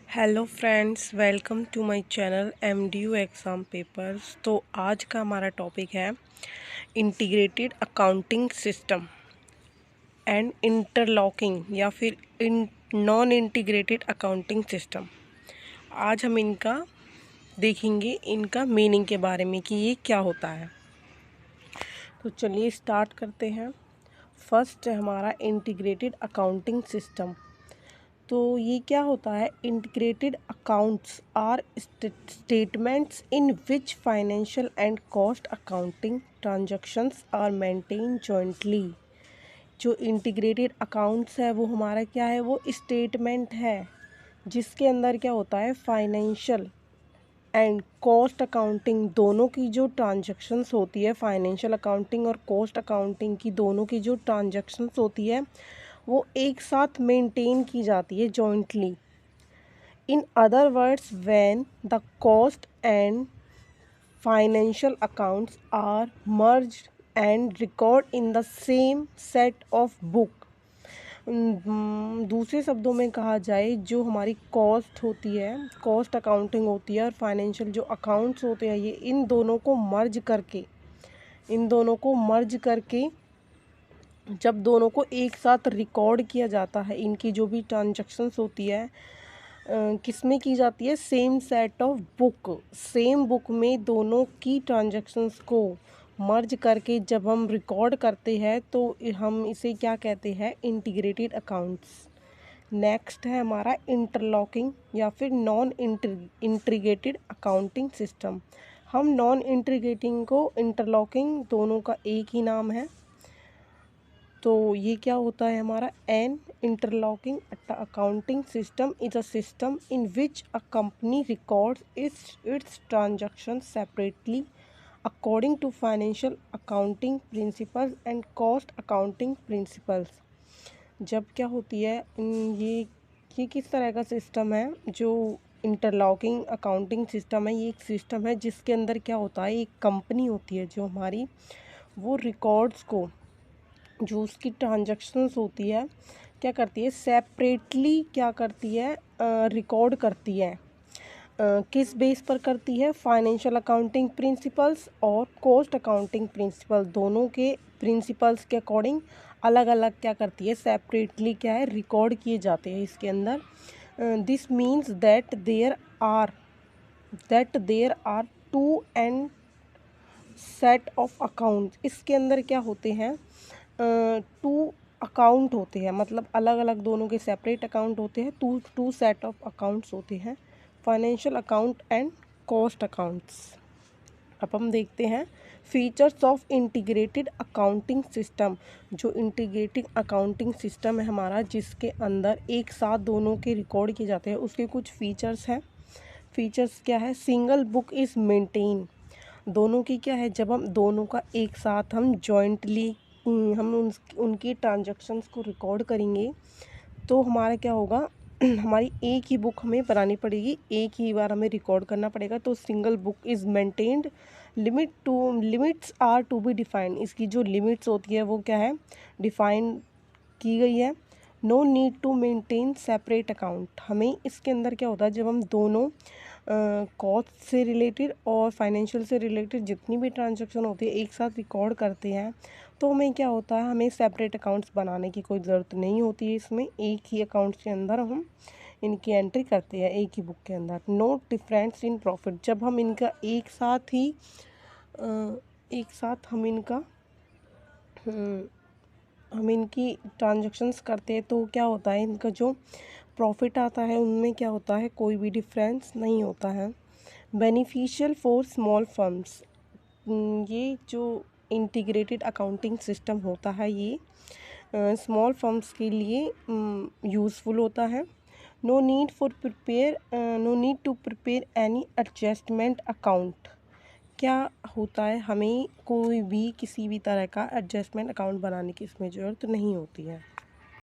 Hello friends, welcome to my channel MDU exam papers. तो आज का हमारा टॉपिक है integrated accounting system and interlocking या फिर नॉन इंटीग्रेटेड अकाउंटिंग सिस्टम। आज हम इनका देखेंगे, इनका मीनिंग के बारे में कि ये क्या होता है। तो चलिए स्टार्ट करते हैं। फर्स्ट है हमारा इंटीग्रेटेड अकाउंटिंग सिस्टम। तो ये क्या होता है? Integrated accounts are statements in which financial and cost accounting transactions are maintain jointly. जो इंटीग्रेटेड अकाउंट्स है वो हमारा क्या है? वो स्टेटमेंट है जिसके अंदर क्या होता है, फाइनेंशियल एंड कॉस्ट अकाउंटिंग दोनों की जो ट्रांजैक्शंस होती है, फाइनेंशियल अकाउंटिंग और कॉस्ट अकाउंटिंग की दोनों की जो ट्रांजैक्शंस होती है वो एक साथ मेंटेन की जाती है jointly. In other words, when the cost and financial accounts are merged and record in the same set of book. दूसरे शब्दों में कहा जाए, जो हमारी कॉस्ट होती है, कॉस्ट अकाउंटिंग होती है और फाइनेंशियल जो अकाउंट्स होते हैं, ये इन दोनों को मर्ज करके जब दोनों को एक साथ रिकॉर्ड किया जाता है, इनकी जो भी ट्रांजैक्शंस होती है किस में की जाती है? Same set of book. Same book में दोनों की ट्रांजैक्शंस को मर्ज करके जब हम रिकॉर्ड करते हैं तो हम इसे क्या कहते हैं? Integrated accounts. नेक्स्ट है हमारा इंटरलॉकिंग या फिर नॉन इंटीग्रेटेड अकाउंटिंग सिस्टम। हम नॉन इंटीग्रेटिंग को इंटरलॉकिंग दोनों का एक ही नाम है। तो ये क्या होता है हमारा? An interlocking accounting system is a system in which a company records its transaction separately according to financial accounting principles and cost accounting principles. जब क्या होती है, ये किस तरह का सिस्टम है? जो इंटरलॉकिंग अकाउंटिंग सिस्टम है, ये एक सिस्टम है जिसके अंदर क्या होता है, एक कंपनी होती है जो हमारी, वो रिकॉर्ड्स को, जो उसकी ट्रांजैक्शंस होती है, क्या करती है? सेपरेटली क्या करती है? रिकॉर्ड करती है। किस बेस पर करती है? फाइनेंशियल अकाउंटिंग प्रिंसिपल्स और कॉस्ट अकाउंटिंग प्रिंसिपल, दोनों के प्रिंसिपल्स के अकॉर्डिंग अलग अलग क्या करती है? सेपरेटली क्या है? रिकॉर्ड किए जाते हैं इसके अंदर। This means that there are two and set of account. इसके अंदर क्या होते हैं? टू अकाउंट होते हैं, मतलब अलग अलग दोनों के सेपरेट अकाउंट होते हैं। टू सेट ऑफ अकाउंट्स होते हैं, financial account and cost accounts. अब हम देखते हैं features of integrated accounting system. जो इंटीग्रेटेड अकाउंटिंग सिस्टम है हमारा, जिसके अंदर एक साथ दोनों के रिकॉर्ड किए जाते हैं, उसके कुछ फीचर्स हैं। फीचर्स क्या है? Single book is maintain. दोनों की क्या है? जब हम दोनों का एक साथ हम जॉइंटली हम उनकी ट्रांजैक्शंस को रिकॉर्ड करेंगे तो हमारा क्या होगा? हमारी एक ही बुक हमें बनानी पड़ेगी, एक ही बार हमें रिकॉर्ड करना पड़ेगा। तो single book is maintained. Limits are to be defined. इसकी जो लिमिट्स होती है वो क्या है? डिफाइन की गई है। No need to maintain separate account. हमें इसके अंदर क्या होता है, जब हम दोनों कॉस्ट से रिलेटेड और फाइनेंशियल से रिलेटेड जितनी भी ट्रांजैक्शन होती है एक साथ रिकॉर्ड करते हैं, तो हमें क्या होता है? हमें सेपरेट अकाउंट्स बनाने की कोई ज़रूरत नहीं होती है। इसमें एक ही अकाउंट के अंदर हम इनकी एंट्री करते हैं, एक ही बुक के अंदर। No difference in profit. जब हम इनका एक साथ हम इनकी ट्रांजैक्शंस करते हैं तो क्या होता है? इनका जो प्रॉफिट आता है उनमें क्या होता है? कोई भी डिफरेंस नहीं होता है। Beneficial for small firms. ये जो इंटीग्रेटेड अकाउंटिंग सिस्टम होता है ये स्मॉल फर्म्स के लिए यूज़फुल होता है। No need to prepare any adjustment account. क्या होता है? हमें कोई भी किसी भी तरह का एडजस्टमेंट अकाउंट बनाने की इसमें ज़रूरत नहीं होती है।